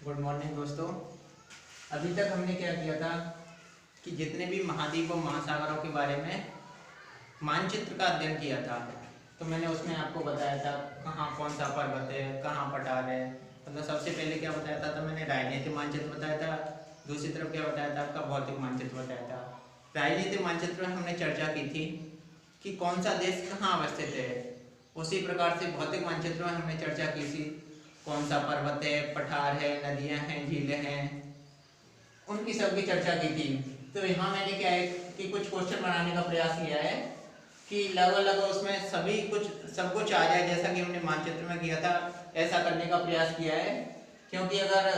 Good morning दोस्तों। अभी तक हमने क्या किया था कि जितने भी महाद्वीप और महासागरों के बारे में मानचित्र का अध्ययन किया था। तो मैंने उसमें आपको बताया था कहाँ कौन सा पर्वत है, कहाँ पठार है। मतलब सबसे पहले क्या बताया था, तो मैंने राजनीतिक मानचित्र बताया था। दूसरी तरफ क्या बताया था, आपका भौतिक मानचित्र बताया था। राजनीतिक मानचित्र में हमने चर्चा की थी कि कौन सा देश कहाँ अवस्थित है। उसी प्रकार से भौतिक मानचित्र में हमने चर्चा की थी कौन सा पर्वत है, पठार है, नदियां हैं, झीलें हैं, उनकी सबकी चर्चा की थी। तो यहाँ मैंने क्या है कि कुछ क्वेश्चन बनाने का प्रयास किया है कि लगभग लगभग उसमें सभी कुछ सब कुछ आ जाए जैसा कि हमने मानचित्र में किया था, ऐसा करने का प्रयास किया है। क्योंकि अगर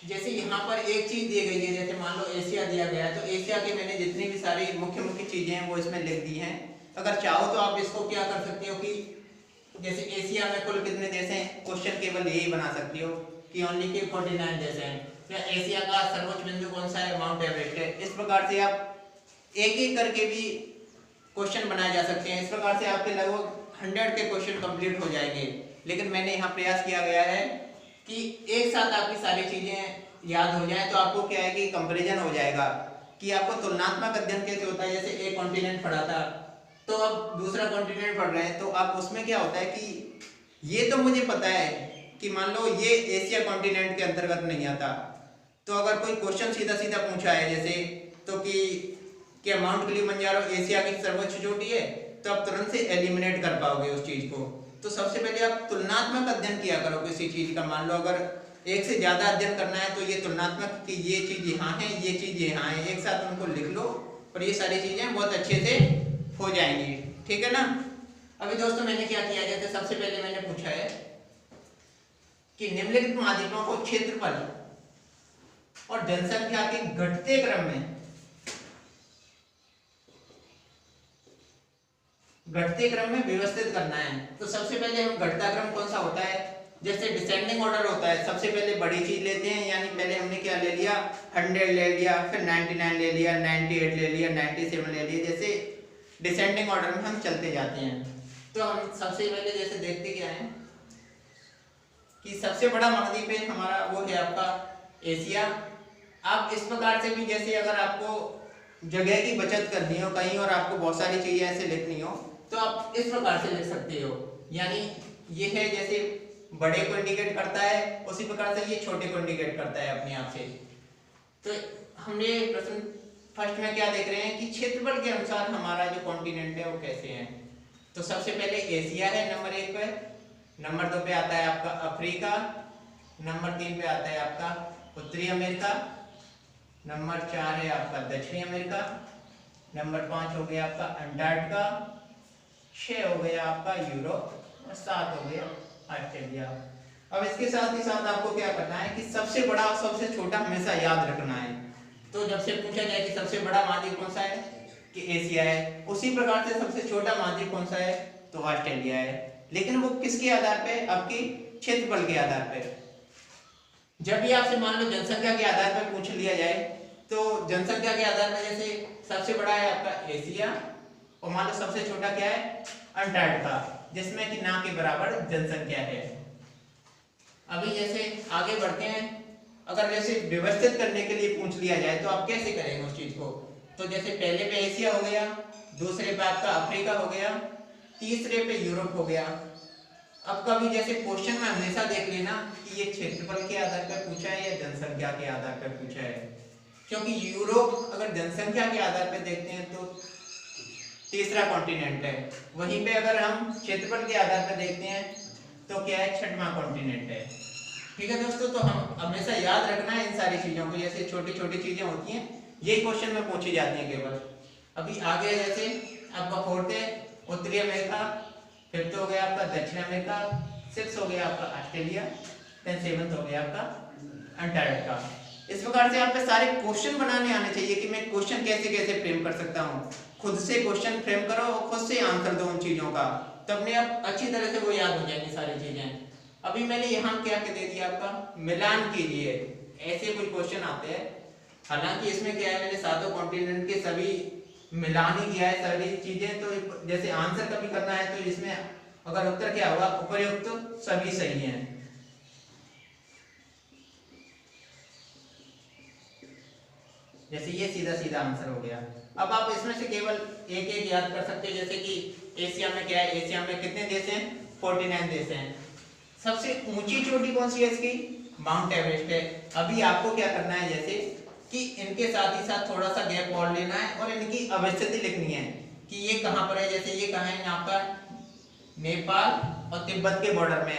जैसे यहाँ पर एक चीज दी गई है, जैसे मान लो एशिया दिया गया है, तो एशिया के मैंने जितनी भी सारी मुख्य मुख्य चीजें हैं वो इसमें लिख दी हैं। अगर चाहो तो आप इसको क्या कर सकते हो कि जैसे एशिया में कुल कितने देश हैं, क्वेश्चन केवल यही बना सकते हो कि ओनली के 49 देश हैं, या एशिया का सर्वोच्च बिंदु कौन सा है, माउंट एवरेस्ट है। इस प्रकार से आप एक एक करके भी क्वेश्चन बनाए जा सकते हैं। इस प्रकार से आपके लगभग 100 के क्वेश्चन कंप्लीट हो जाएंगे। लेकिन मैंने यहाँ प्रयास किया गया है कि एक साथ आपकी सारी चीजें याद हो जाए, तो आपको क्या है कि कंपैरिजन हो जाएगा कि आपको तुलनात्मक अध्ययन कैसे होता है। जैसे एक कॉन्टिनेंट पढ़ा था तो अब दूसरा कॉन्टिनेंट पढ़ रहे हैं, तो आप उसमें क्या होता है कि ये तो मुझे पता है कि मान लो ये एशिया कॉन्टिनेंट के अंतर्गत नहीं आता, तो अगर कोई क्वेश्चन सीधा सीधा पूछा है जैसे तो कि क्या माउंट किलिमंजारो एशिया की सर्वोच्च चोटी है, तो आप तुरंत से एलिमिनेट कर पाओगे उस चीज को। तो सबसे पहले आप तुलनात्मक अध्ययन किया करो किसी चीज का। मान लो अगर एक से ज्यादा अध्ययन करना है तो ये तुलनात्मक कि ये चीज यहाँ है, ये चीज यहाँ है, एक साथ उनको लिख लो और ये सारी चीजें बहुत अच्छे से हो जाएंगी। ठीक है ना। अभी दोस्तों मैंने क्या किया, जैसे सबसे पहले मैंने पूछा है कि निम्नलिखित महाद्वीपों को क्षेत्रफल और जनसंख्या के घटते क्रम में व्यवस्थित करना है। तो सबसे पहले हम घटता क्रम कौन सा होता है, जैसे डिसेंडिंग ऑर्डर होता है। सबसे पहले बड़ी चीज लेते हैं, यानी पहले हमने क्या ले लिया, 100 ले लिया, फिर 99 ले लिया, 98 ले लिया, 97 ले लिया, जैसे डिसेंडिंग ऑर्डर में हम चलते जाते हैं। तो हम सबसे पहले जैसे देखते क्या है कि सबसे बड़ा महाद्वीप है हमारा, वो है आपका एशिया। आप इस प्रकार से भी जैसे अगर आपको जगह की बचत करनी हो कहीं और आपको बहुत सारी चीजें ऐसे लिखनी हो तो आप इस प्रकार से लिख सकते हो। यानी ये है जैसे बड़े को इंडिकेट करता है, उसी प्रकार से ये छोटे को इंडिकेट करता है अपने आप से। तो हमने प्रश्न फर्स्ट में क्या देख रहे हैं कि क्षेत्रफल के अनुसार हमारा जो कॉन्टिनेंट है वो कैसे है। तो सबसे पहले एशिया है नंबर 1 पे, नंबर 2 पे आता है आपका अफ्रीका, नंबर 3 पे आता है आपका उत्तरी अमेरिका, नंबर 4 है आपका दक्षिणी अमेरिका, नंबर 5 हो गया आपका अंटार्कटिका, 6 हो गया आपका यूरोप और 7 हो गया ऑस्ट्रेलिया। अब इसके साथ ही साथ आपको क्या करना है कि सबसे बड़ा और सबसे छोटा हमेशा याद रखना है। तो जब से पूछा जाए कि सबसे बड़ा महाद्वीप कौन सा है कि एशिया है, उसी प्रकार से सबसे छोटा महाद्वीप कौन सा है तो ऑस्ट्रेलिया है। लेकिन वो किसके आधार पे, आपकी क्षेत्रफल के आधार पे। जब भी आपसे मान लो जनसंख्या के आधार पर पूछ लिया जाए तो जनसंख्या के आधार पर जैसे सबसे बड़ा है आपका एशिया और मान लो सबसे छोटा क्या है अंटार्कटिका, जिसमें कि ना के बराबर जनसंख्या है। अभी जैसे आगे बढ़ते हैं, अगर जैसे व्यवस्थित करने के लिए पूछ लिया जाए तो आप कैसे करेंगे उस चीज को। तो जैसे पहले पे एशिया हो गया, दूसरे पे आपका अफ्रीका हो गया, तीसरे पे यूरोप हो गया। अब कभी जैसे क्वेश्चन में हमेशा देख लेना कि ये क्षेत्रफल के आधार पर पूछा है या जनसंख्या के आधार पर पूछा है, क्योंकि यूरोप अगर जनसंख्या के आधार पर देखते हैं तो तीसरा कॉन्टिनेंट है, वहीं पे अगर हम क्षेत्रफल के आधार पर देखते हैं तो क्या है छठवां कॉन्टिनेंट है। ठीक है दोस्तों, तो हम हमेशा याद रखना है इन सारी चीजों को, जैसे छोटी छोटी चीजें होती हैं यही क्वेश्चन में पूछी जाती हैं केवल। अभी आगे जैसे आपका 4th है उत्तरी अमेरिका, 5th हो गया आपका दक्षिण अमेरिका, 6th हो गया आपका ऑस्ट्रेलिया, 7th हो गया आपका अंटार्कटिका। इस प्रकार से आपके सारे क्वेश्चन बनाने आने चाहिए कि मैं क्वेश्चन कैसे कैसे फ्रेम कर सकता हूँ। खुद से क्वेश्चन फ्रेम करो और खुद से आंसर दो उन चीजों का, तो अपने आप अच्छी तरह से वो याद हो जाएंगी सारी चीजें। अभी मैंने यहाँ क्या दे दिया आपका मिलान कीजिए, ऐसे कुछ क्वेश्चन आते हैं। हालांकि इसमें क्या है मैंने सातों कॉन्टिनेंट के सभी मिलान ही किया है सारी चीजें। तो जैसे आंसर कभी करना है तो इसमें अगर उत्तर क्या होगा उपर्युक्त सभी सही हैं। जैसे ये सीधा सीधा आंसर हो गया। अब आप इसमें से केवल एक एक याद कर सकते हो, जैसे कि एशिया में क्या है, एशिया में कितने देश हैं, 49 देश हैं। सबसे ऊंची चोटी कौन सी है इसकी, माउंट एवरेस्ट है। अभी आपको क्या करना है, जैसे कि इनके साथ ही साथ थोड़ा सा गैप और लेना है और इनकी अवस्थिति लिखनी है कि ये कहाँ पर है। जैसे ये कहाँ है, यहाँ पर नेपाल और तिब्बत के बॉर्डर में।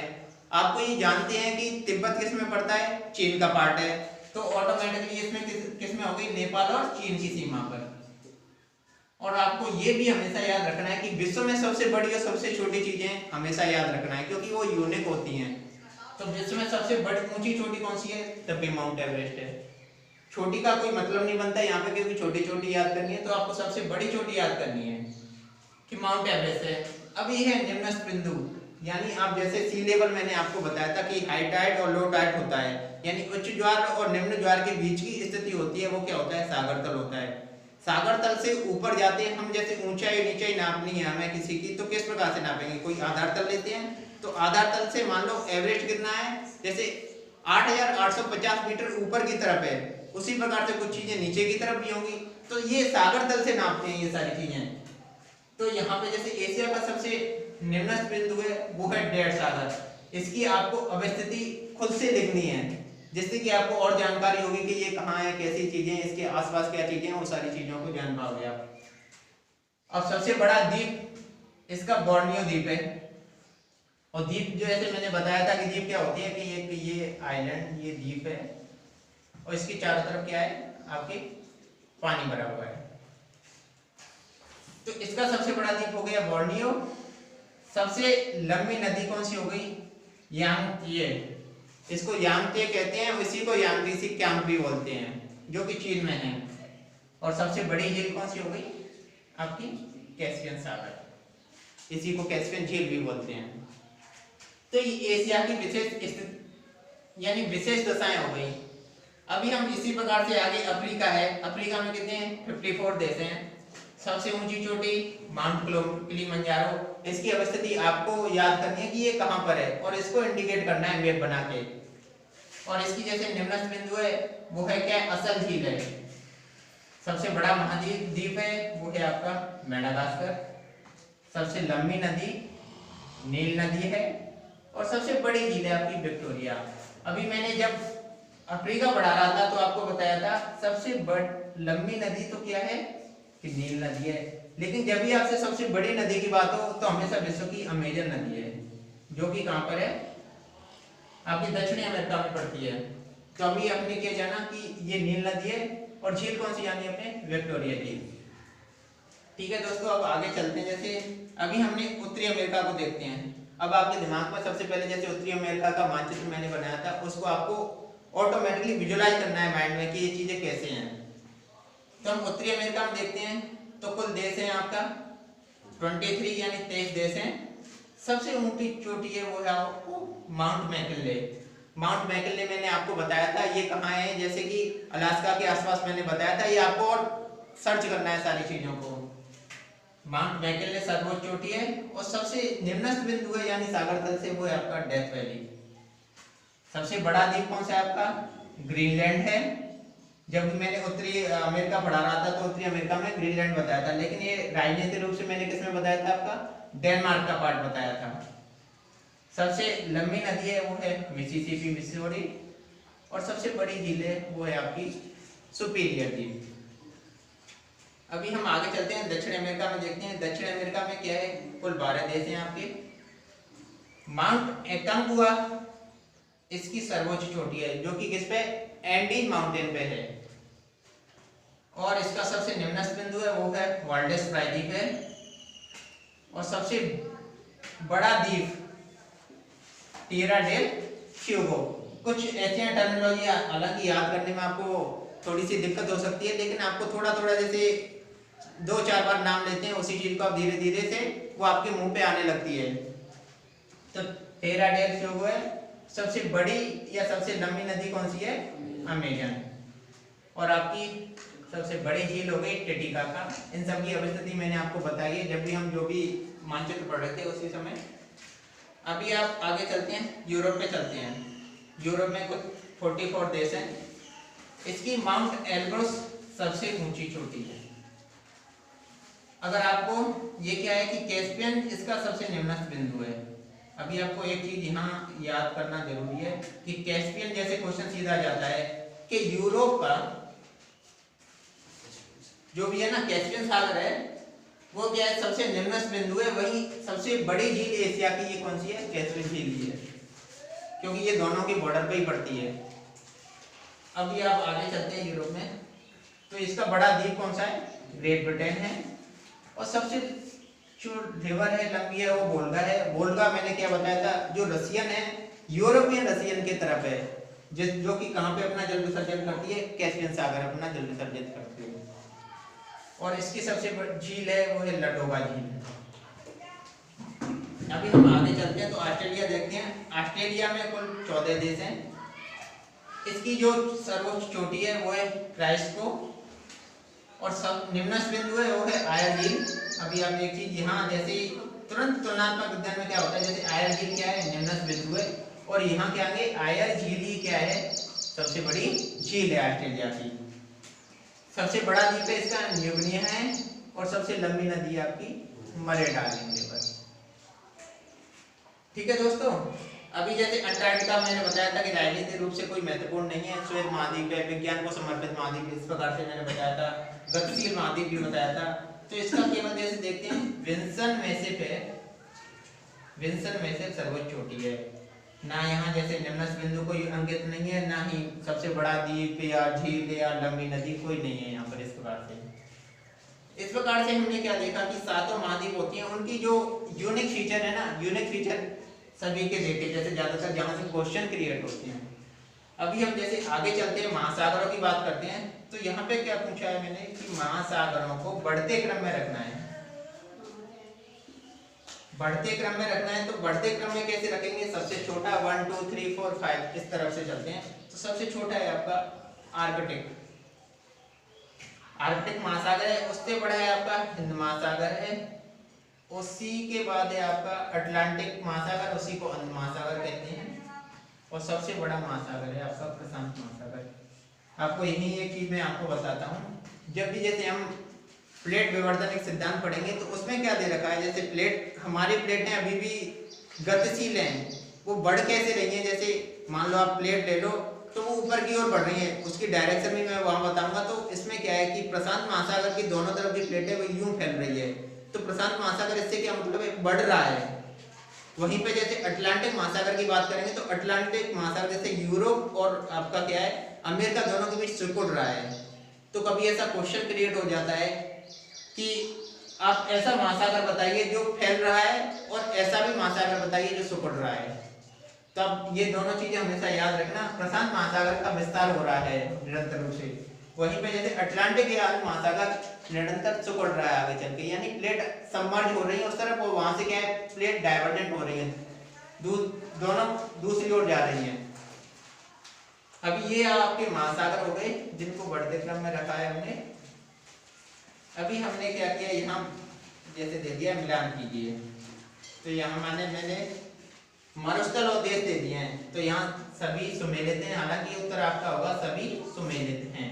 आपको ये जानते हैं कि तिब्बत किस में पड़ता है, चीन का पार्ट है, तो ऑटोमेटिकली इसमें किस में हो गई, नेपाल और चीन की सीमा पर। और आपको ये भी हमेशा याद रखना है कि विश्व में सबसे बड़ी और सबसे छोटी चीजें हमेशा याद रखना है, क्योंकि वो यूनिक होती हैं। तो विश्व में सबसे बड़ी ऊंची चोटी कौन सी है, तब भी माउंट एवरेस्ट है। छोटी का कोई मतलब नहीं बनता यहाँ पे, क्योंकि छोटी छोटी याद करनी है, तो आपको सबसे बड़ी चोटी याद करनी है कि माउंट एवरेस्ट है। अब ये है निम्नस्थ बिंदु, यानी आप जैसे सी लेवल मैंने आपको बताया था कि हाई टाइड और लो टाइड होता है, यानी उच्च ज्वार और निम्न ज्वार के बीच की स्थिति होती है, वो क्या होता है, सागर तल होता है। सागर तल से ऊपर जाते हैं हम, जैसे ऊंचाई नीचाई नापनी है हमें किसी की, तो किस प्रकार से नापेंगे, कोई आधार तल लेते हैं, तो आधार तल से मान लो एवरेस्ट कितना है, जैसे 8850 मीटर ऊपर की तरफ है, उसी प्रकार से कुछ चीजें नीचे की तरफ भी होंगी, तो ये सागर तल से नापते हैं ये सारी चीजें। तो यहाँ पे जैसे एशिया का सबसे निम्नस्थ बिंदु है वो है डेढ़ सागर। इसकी आपको अवस्थिति खुद से लिखनी है, जिससे कि आपको और जानकारी होगी कि ये कहाँ है, कैसी चीजें, इसके आसपास क्या चीजें हैं, वो सारी चीजों को जान पाओगे आप। अब सबसे बड़ा द्वीप इसका बोर्नियो द्वीप है। और द्वीप जो ऐसे मैंने बताया था कि द्वीप क्या होती है कि ये आइलैंड, ये द्वीप है और इसके चारों तरफ क्या है, आपके पानी भरा हुआ है। तो इसका सबसे बड़ा द्वीप हो गया बोर्नियो। सबसे लंबी नदी कौन सी हो गई, यांगत्जे। इसको यांगत्जे कहते हैं, इसी को यांगत्जे क्यांग भी बोलते हैं, जो कि चीन में है। और सबसे बड़ी झील कौन सी हो गई, आपकी कैस्पियन सागर, इसी को कैस्पियन झील भी बोलते हैं। तो ये एशिया की विशेष स्थिति यानी विशेष दशाएं हो गई। अभी हम इसी प्रकार से आगे अफ्रीका है। अफ्रीका में कितने 54 देश हैं। सबसे ऊंची चोटी माउंट किलिमंजारो, इसकी अवस्थिति आपको याद करनी है कि ये कहां पर है और इसको इंडिकेट करना है मैप बना के। और इसकी जैसे निम्नस्थ बिंदु है वो है क्या, असल झील है। सबसे बड़ा महाद्वीप है वो है आपका मेडागास्कर। सबसे लंबी नदी नील नदी है और सबसे बड़ी झील है आपकी विक्टोरिया। अभी मैंने जब अफ्रीका पढ़ा रहा था तो आपको बताया था सबसे लंबी नदी तो क्या है कि नील नदी है, लेकिन जब भी आपसे सबसे बड़ी नदी की बात हो तो हमेशा विश्व की अमेजन नदी है, जो कि कहां पर है, आपकी दक्षिणी अमेरिका में पड़ती है। तो अभी आपने क्या जाना कि ये नील नदी है और झील कौन सी, यानी अपने विक्टोरिया झील। ठीक है दोस्तों, अब आगे चलते हैं। जैसे अभी हमने उत्तरी अमेरिका को देखते हैं। अब आपके दिमाग में सबसे पहले जैसे उत्तरी अमेरिका का मानचित्र मैंने बनाया था, उसको आपको ऑटोमेटिकली विजुअलाइज करना है माइंड में कि ये चीजें कैसे हैं। तो हम उत्तरी अमेरिका में देखते हैं तो कुल देश है आपका 23 यानी 23 देश हैं। सबसे ऊंची चोटी है वो है आपको माउंट मैकिनले। माउंट मैकिनले मैंने आपको बताया था ये कहाँ है, जैसे कि अलास्का के आसपास मैंने बताया था। ये आपको और सर्च करना है सारी चीजों को। माउंट मैकिनले सर्वोच्च चोटी है और सबसे निम्नस्थ बिंदु है यानी सागर तल से वो है आपका डेथ वैली। सबसे बड़ा द्वीप कौन सा है आपका, ग्रीनलैंड है। जब मैंने उत्तरी अमेरिका पढ़ा रहा था तो उत्तरी अमेरिका में ग्रीनलैंड बताया था, लेकिन ये राजनीतिक रूप से मैंने किसमें बताया था, आपका डेनमार्क का पार्ट बताया था। सबसे लंबी नदी है वो है मिसिसिपी मिसौरी और सबसे बड़ी झील है वो है आपकी सुपीरियर झील। अभी हम आगे चलते हैं, दक्षिण अमेरिका में देखते हैं। दक्षिण अमेरिका में क्या है, कुल 12 देश हैं आपके। माउंट एकांगुआ इसकी सर्वोच्च चोटी है, जो कि किस पे, एंडीज माउंटेन पे है। और इसका सबसे निम्नस्थ बिंदु है वो है वाल्डेस फ्राई द्वीप है। और सबसे बड़ा द्वीप टिएरा डेल फ्यूगो। कुछ ऐसी टर्मिनोलॉजी हालांकि याद करने में आपको थोड़ी सी दिक्कत हो सकती है, लेकिन आपको थोड़ा थोड़ा जैसे 2-4 बार नाम लेते हैं उसी चीज को आप धीरे धीरे से वो आपके मुंह पे आने लगती है। तो टिएरा डेल फ्यूगो है। सबसे बड़ी या सबसे लंबी नदी कौन सी है, अमेजन। और आपकी सबसे बड़ी झील हो गई टिटिकाका। इन सब की अवस्थिति मैंने आपको बताई है जब भी हम जो भी मानचित्र पढ़ रहे थे उसी समय। अभी आप आगे चलते हैं, यूरोप पे चलते हैं। यूरोप में कुछ 44 देश हैं। इसकी माउंट एल्ब्रोस सबसे ऊंची चोटी है। अगर आपको ये क्या है कि कैस्पियन इसका सबसे निम्नस्थ बिंदु है। अभी आपको एक चीज यहाँ याद करना जरूरी है कि कैस्पियन जैसे क्वेश्चन सीधा जाता है कि यूरोप का जो भी है ना कैस्पियन सागर है वो क्या है सबसे निम्नस्थ बिंदु है। वही सबसे बड़ी झील एशिया की ये कौन सी है? कैस्पियन झील ही है, क्योंकि ये दोनों की बॉर्डर पे ही पड़ती है। अभी आप आगे चलते हैं यूरोप में, तो इसका बड़ा द्वीप कौन सा है? ग्रेट ब्रिटेन है। और सबसे जो रिवर है लंबी है वो वोल्गा है। वोल्गा मैंने क्या बताया था, जो रसियन है, यूरोपियन रसियन की तरफ है, जो कि कहाँ पे अपना जल विसर्जन करती है? कैस्पियन सागर अपना जल विसर्जन करती है। और इसकी सबसे बड़ी झील है वो है लडोगा झील। अभी हम आगे चलते हैं तो ऑस्ट्रेलिया देखते हैं। ऑस्ट्रेलिया में कुल 14 देश हैं। इसकी जो सर्वोच्च चोटी है वो है क्राइस्टो और सब निम्नस्थ बिंदु है वो है आयर झील। अभी आप एक चीज यहाँ जैसे तुरंत तुलनात्मक विज्ञान में क्या होता है, जैसे आयर झील क्या है? निम्नस्थ बिंदु है। और यहाँ क्या आगे आयर झील ही क्या है? सबसे बड़ी झील है ऑस्ट्रेलिया की। सबसे बड़ा द्वीप है इसका न्यूगिनिया है और सबसे लंबी नदी है आपकी मरे डार्लिंग रिवर। ठीक है दोस्तों, अभी जैसे अंटार्कटिका मैंने बताया था कि राजनीतिक रूप से कोई महत्वपूर्ण नहीं है, श्वेत महाद्वीप है, विज्ञान को समर्पित महाद्वीप, इस प्रकार से मैंने बताया था। गतिशील महाद्वीप भी बताया था। तो इसका केवल जैसे देखते हैं विंसन मेसेप है, विंसन मेसेप सर्वोच्च चोटी है। ना यहाँ जैसे निम्नस्थ बिंदु कोई अंकित नहीं है, ना ही सबसे बड़ा द्वीप या झील या लंबी नदी कोई नहीं है यहाँ पर। इस प्रकार से हमने क्या देखा कि सातों महाद्वीप होती हैं, उनकी जो यूनिक फीचर है ना, यूनिक फीचर सभी के देखे, जैसे ज्यादातर जहाँ से क्वेश्चन क्रिएट होते हैं। अभी हम जैसे आगे चलते हैं महासागरों की बात करते हैं। तो यहाँ पे क्या पूछा है मैंने कि महासागरों को बढ़ते क्रम में रखना है। बढ़ते क्रम में रखना है तो बढ़ते क्रम में कैसे रखेंगे? सबसे छोटा 1 2 3 4 5 इस तरफ से चलते हैं। तो सबसे छोटा है आपका आर्कटिक, आर्कटिक महासागर है। उससे बड़ा है आपका हिंद महासागर है। उसी के बाद है आपका अटलांटिक महासागर, उसी को अंध महासागर कहते हैं। और सबसे बड़ा महासागर है आपका प्रशांत महासागर। आपको यही एक चीज मैं आपको बताता हूँ, जब भी जैसे हम प्लेट विवर्तन एक सिद्धांत पढ़ेंगे तो उसमें क्या दे रखा है, जैसे प्लेट, हमारी प्लेटें अभी भी गतिशील हैं, वो बढ़ कैसे रही हैं? जैसे मान लो आप प्लेट ले लो तो वो ऊपर की ओर बढ़ रही है, उसकी डायरेक्शन भी मैं वहां बताऊंगा। तो इसमें क्या है कि प्रशांत महासागर की दोनों तरफ की प्लेटें वो यूं फैल रही है, तो प्रशांत महासागर इससे क्या मतलब है? बढ़ रहा है। वहीं पे जैसे अटलांटिक महासागर की बात करेंगे तो अटलांटिक महासागर जैसे यूरोप और आपका क्या है अमेरिका दोनों के बीच सिकुड़ रहा है। तो कभी ऐसा क्वेश्चन क्रिएट हो जाता है कि आप ऐसा महासागर बताइए जो फैल रहा है और ऐसा भी महासागर बताइए जो सिकुड़ रहा है। तब ये दोनों चीजें हमेशा याद रखना। प्रशांत महासागर का विस्तार हो रहा है निरंतर रूप से, वहीं पे जैसे अटलांटिक या महासागर निरंतर सिकुड़ रहा है आगे चल के, यानी प्लेट सबमर्ज हो रही है उस तरफ और वहां से क्या है प्लेट डाइवर्जेंट हो रही है, दोनों दूसरी ओर जा रही है। अभी ये आपके महासागर हो गए जिनको बढ़ते क्रम में रखा है हमने। अभी हमने क्या किया, यहाँ जैसे दे दिया मिलान कीजिए, तो यहाँ मैंने मरुस्थल और देश दे दिए हैं। तो यहाँ सभी सुमेलित हैं, हालांकि उत्तर आपका होगा सभी सुमेलित हैं।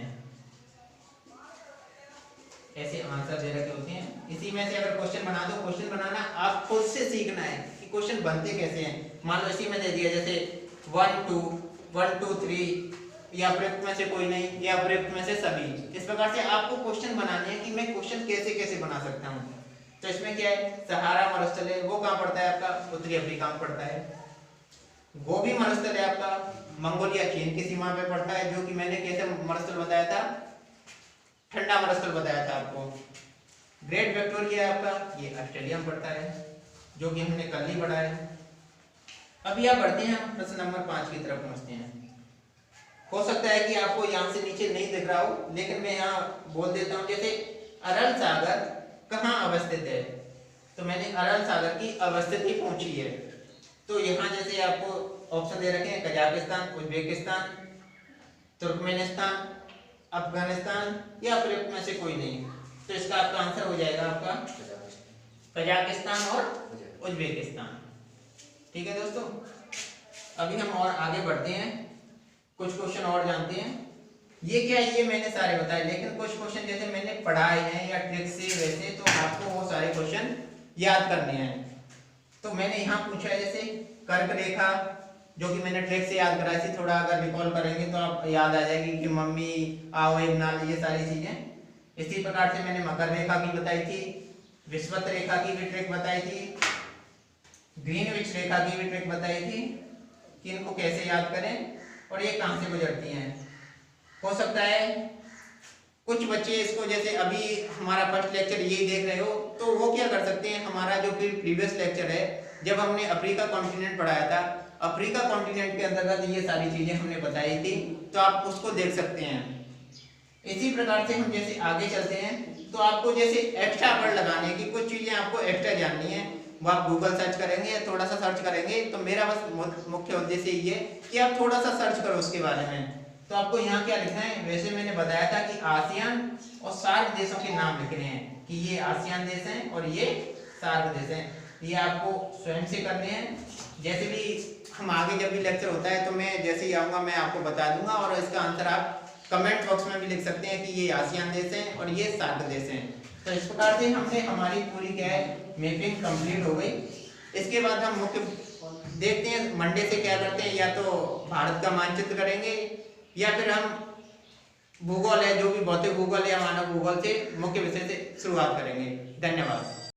ऐसे आंसर दे रखे होते हैं। इसी में से अगर क्वेश्चन बना दो, क्वेश्चन बनाना आप खुद से सीखना है कि क्वेश्चन बनते कैसे हैं। मान लो इसी में दे दिया जैसे 1 2 1 2 3 या प्रयुक्त में से कोई नहीं या प्रयुक्त में से सभी, इस प्रकार से आपको क्वेश्चन बनाने हैं कि मैं क्वेश्चन कैसे कैसे बना सकता हूँ। तो इसमें क्या है, सहारा मरुस्थल है, वो कहाँ पड़ता है आपका? उत्तरी अफ्रीका में पड़ता है। गोबी मरुस्थल है आपका मंगोलिया चीन की सीमा पे पड़ता है, जो कि मैंने कैसे मरुस्थल बताया था, ठंडा मरुस्थल बताया था आपको। ग्रेट विक्टोरिया है आपका, ये ऑस्ट्रेलिया में पड़ता है, जो कि हमने कल ही पढ़ा है। अभी आप बढ़ते हैं प्रश्न नंबर 5 की तरफ पहुंचते हैं। हो सकता है कि आपको यहाँ से नीचे नहीं दिख रहा हो, लेकिन मैं यहाँ बोल देता हूँ। जैसे अरल सागर कहाँ अवस्थित है, तो मैंने अरल सागर की अवस्थिति पूछी है। तो यहाँ जैसे आपको ऑप्शन दे रखे हैं कजाकिस्तान, उज्बेकिस्तान, तुर्कमेनिस्तान, अफगानिस्तान या फिर में से कोई नहीं। तो इसका आपका आंसर हो जाएगा आपका कजाकिस्तान और उज्बेकिस्तान। ठीक है दोस्तों, अभी हम और आगे बढ़ते हैं, कुछ क्वेश्चन और जानते हैं। ये क्या है, ये मैंने सारे बताए, लेकिन कुछ क्वेश्चन जैसे मैंने पढ़ाए हैं या ट्रिक से वैसे, तो आपको वो सारे क्वेश्चन याद करने हैं। तो मैंने यहाँ पूछा है जैसे कर्क रेखा, जो कि मैंने ट्रिक से याद कराई थी, थोड़ा अगर रिकॉल करेंगे तो आप याद आ जाएगी कि मम्मी आओ एक नाल, ये सारी चीजें। इसी प्रकार से मैंने मकर रेखा की बताई थी, विषुवत रेखा की भी ट्रिक बताई थी, ग्रीनविच रेखा की भी ट्रिक बताई थी कि इनको कैसे याद करें और ये कहाँ से गुजरती हैं। हो सकता है कुछ बच्चे इसको, जैसे अभी हमारा फर्स्ट लेक्चर यही देख रहे हो, तो वो क्या कर सकते हैं, हमारा जो प्रीवियस लेक्चर है जब हमने अफ्रीका कॉन्टिनेंट पढ़ाया था, अफ्रीका कॉन्टिनेंट के अंतर्गत ये सारी चीजें हमने बताई थी, तो आप उसको देख सकते हैं। इसी प्रकार से हम जैसे आगे चलते हैं, तो आपको जैसे एक्स्ट्रा वर्ड लगाने की कुछ चीजें आपको एक्स्ट्रा जाननी है, वो आप गूगल सर्च करेंगे या थोड़ा सा सर्च करेंगे। तो मेरा बस मुख्य उद्देश्य ये कि आप थोड़ा सा सर्च करो उसके बारे में। तो आपको यहाँ क्या लिखना है, वैसे मैंने बताया था कि आसियान और सार्क देशों के नाम लिखने हैं, कि ये आसियान देश हैं और ये सार्क देश हैं। ये आपको स्वयं से करने हैं। जैसे भी हम आगे जब भी लेक्चर होता है तो मैं जैसे ही आऊँगा मैं आपको बता दूंगा, और इसका आंसर आप कमेंट बॉक्स में भी लिख सकते हैं कि ये आसियान देश हैं और ये सार्क देश हैं। तो इस प्रकार से हमने हमारी पूरी क्या है मैपिंग कंप्लीट हो गई। इसके बाद हम मुख्य देखते हैं मंडे से क्या करते हैं, या तो भारत का मानचित्र करेंगे या फिर हम भूगोल है, जो भी भौतिक भूगोल या मानव भूगोल से मुख्य विषय से शुरुआत करेंगे। धन्यवाद।